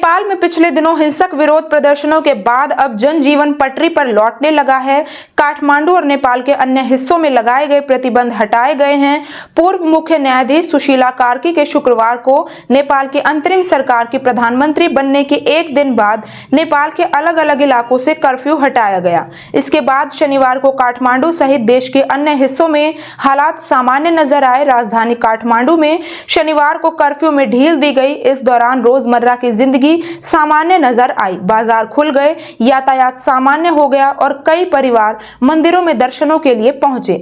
नेपाल में पिछले दिनों हिंसक विरोध प्रदर्शनों के बाद अब जनजीवन पटरी पर लौटने लगा है। काठमांडू और नेपाल के अन्य हिस्सों में लगाए गए प्रतिबंध हटाए गए हैं। पूर्व मुख्य न्यायाधीश सुशीला कार्की के शुक्रवार को नेपाल की अंतरिम सरकार की प्रधानमंत्री बनने के एक दिन बाद नेपाल के अलग अलग इलाकों से कर्फ्यू हटाया गया। इसके बाद शनिवार को काठमांडू सहित देश के अन्य हिस्सों में हालात सामान्य नजर आए। राजधानी काठमांडू में शनिवार को कर्फ्यू में ढील दी गई। इस दौरान रोजमर्रा की जिंदगी सामान्य नजर आई। बाजार खुल गए, यातायात सामान्य हो गया और कई परिवार मंदिरों में दर्शनों के लिए पहुंचे।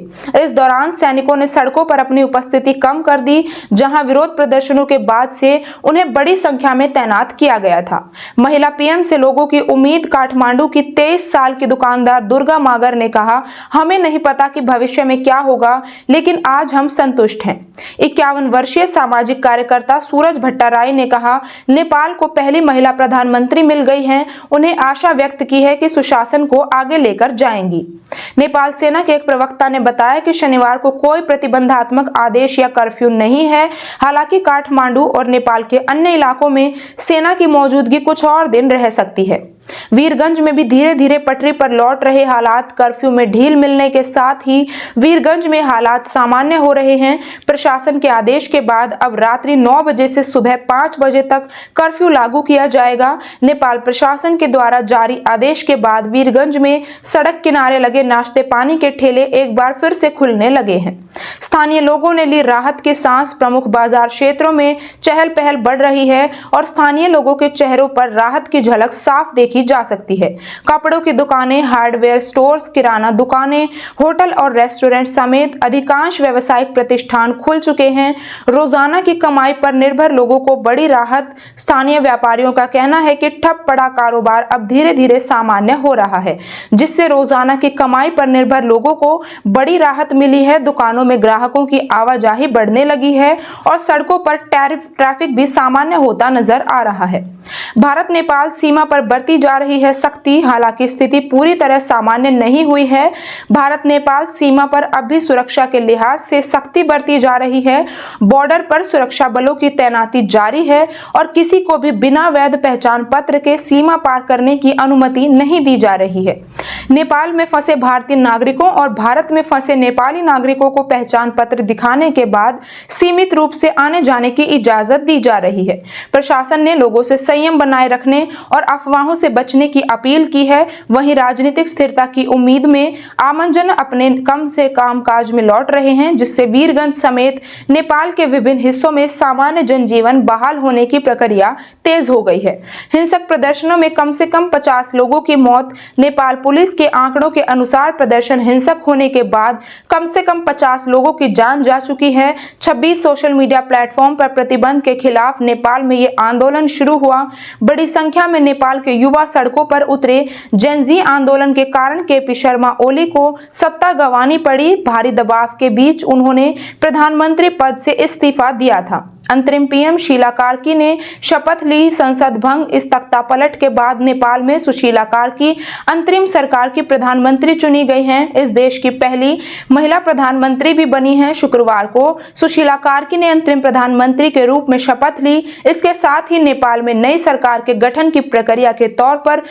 इस दौरान सैनिकों ने सड़कों पर अपनी उपस्थिति कम कर दी, जहां विरोध प्रदर्शनों के बाद से उन्हें बड़ी संख्या में तैनात किया गया था। महिला पीएम से लोगों की उम्मीद। काठमांडू की 23 साल की दुकानदार दुर्गा मागर ने कहा, हमें नहीं पता कि भविष्य में क्या होगा, लेकिन आज हम संतुष्ट हैं। 51 वर्षीय सामाजिक कार्यकर्ता सूरज भट्टाराई ने कहा, नेपाल को पहली महिला प्रधानमंत्री मिल गई हैं। उन्हें आशा व्यक्त की है कि सुशासन को आगे लेकर जाएंगी। नेपाल सेना के एक प्रवक्ता ने बताया कि शनिवार को कोई प्रतिबंधात्मक आदेश या कर्फ्यू नहीं है। हालांकि काठमांडू और नेपाल के अन्य इलाकों में सेना की मौजूदगी कुछ और दिन रह सकती है। वीरगंज में भी धीरे धीरे पटरी पर लौट रहे हालात। कर्फ्यू में ढील मिलने के साथ ही वीरगंज में हालात सामान्य हो रहे हैं। प्रशासन के आदेश के बाद अब रात्रि 9 बजे से सुबह 5 बजे तक कर्फ्यू लागू किया जाएगा। नेपाल प्रशासन के द्वारा जारी आदेश के बाद वीरगंज में सड़क किनारे लगे नाश्ते पानी के ठेले एक बार फिर से खुलने लगे हैं। स्थानीय लोगों ने ली राहत की सांस। प्रमुख बाजार क्षेत्रों में चहल पहल बढ़ रही है और स्थानीय लोगों के चेहरों पर राहत की झलक साफ देखी जा सकती है। कपड़ों की दुकानें, हार्डवेयर स्टोर्स, किराना दुकानें, होटल और रेस्टोरेंट समेत अधिकांश व्यावसायिक प्रतिष्ठान खुल चुके हैं। रोजाना की कमाई पर निर्भर लोगों को बड़ी राहत। स्थानीय व्यापारियों का कहना है कि ठप पड़ा कारोबार अब धीरे धीरे सामान्य हो रहा है, जिससे रोजाना की कमाई पर निर्भर लोगों को बड़ी राहत मिली है। दुकानों में ग्राहकों की आवाजाही बढ़ने लगी है और सड़कों पर ट्रैफिक भी सामान्य होता नजर आ रहा है। भारत नेपाल सीमा पर बढ़ती जा रही है सख्ती। हालांकि स्थिति पूरी तरह सामान्य नहीं हुई है। भारत नेपाल सीमा पर अब भी सुरक्षा के लिहाज से सख्ती बरती जा रही है। बॉर्डर पर सुरक्षा बलों की तैनाती जारी है और किसी को भी बिना वैध पहचान पत्र के सीमा पार करने की अनुमति नहीं दी जा रही है। नेपाल में फंसे भारतीय नागरिकों और भारत में फंसे नेपाली नागरिकों को पहचान पत्र दिखाने के बाद सीमित रूप से आने जाने की इजाजत दी जा रही है। प्रशासन ने लोगों से संयम बनाए रखने और अफवाहों से बचने की अपील की है। वहीं राजनीतिक स्थिरता की उम्मीद में आमजन अपने कम से कामकाज में लौट रहे हैं, जिससे वीरगंज समेत नेपाल के विभिन्न हिस्सों में सामान्य जनजीवन बहाल होने की प्रक्रिया तेज हो गई है। हिंसक प्रदर्शनों में कम से कम 50 लोगों की मौत। नेपाल पुलिस के आंकड़ों के अनुसार प्रदर्शन हिंसक होने के बाद कम से कम 50 लोगों की जान जा चुकी है। 26 सोशल मीडिया प्लेटफॉर्म पर प्रतिबंध के खिलाफ नेपाल में ये आंदोलन शुरू हुआ। बड़ी संख्या में नेपाल के युवा सड़कों पर उतरे। जेन-ज़ी आंदोलन के कारण केपी शर्मा ओली को सत्ता गंवानी पड़ी। भारी दबाव के बीच उन्होंने प्रधानमंत्री पद से इस्तीफा दिया था। अंतरिम पीएम शीला कार्की ने शपथ ली। संसद भंग। इस तख्तापलट के बाद नेपाल में सुशीला कार्की अंतरिम सरकार की प्रधानमंत्री चुनी गई हैं। इस देश की पहली महिला प्रधानमंत्री भी बनी हैं। शुक्रवार को सुशीला कार्की ने अंतरिम प्रधानमंत्री के रूप में शपथ ली। इसके साथ ही नेपाल में नई सरकार के गठन की प्रक्रिया के तौर पर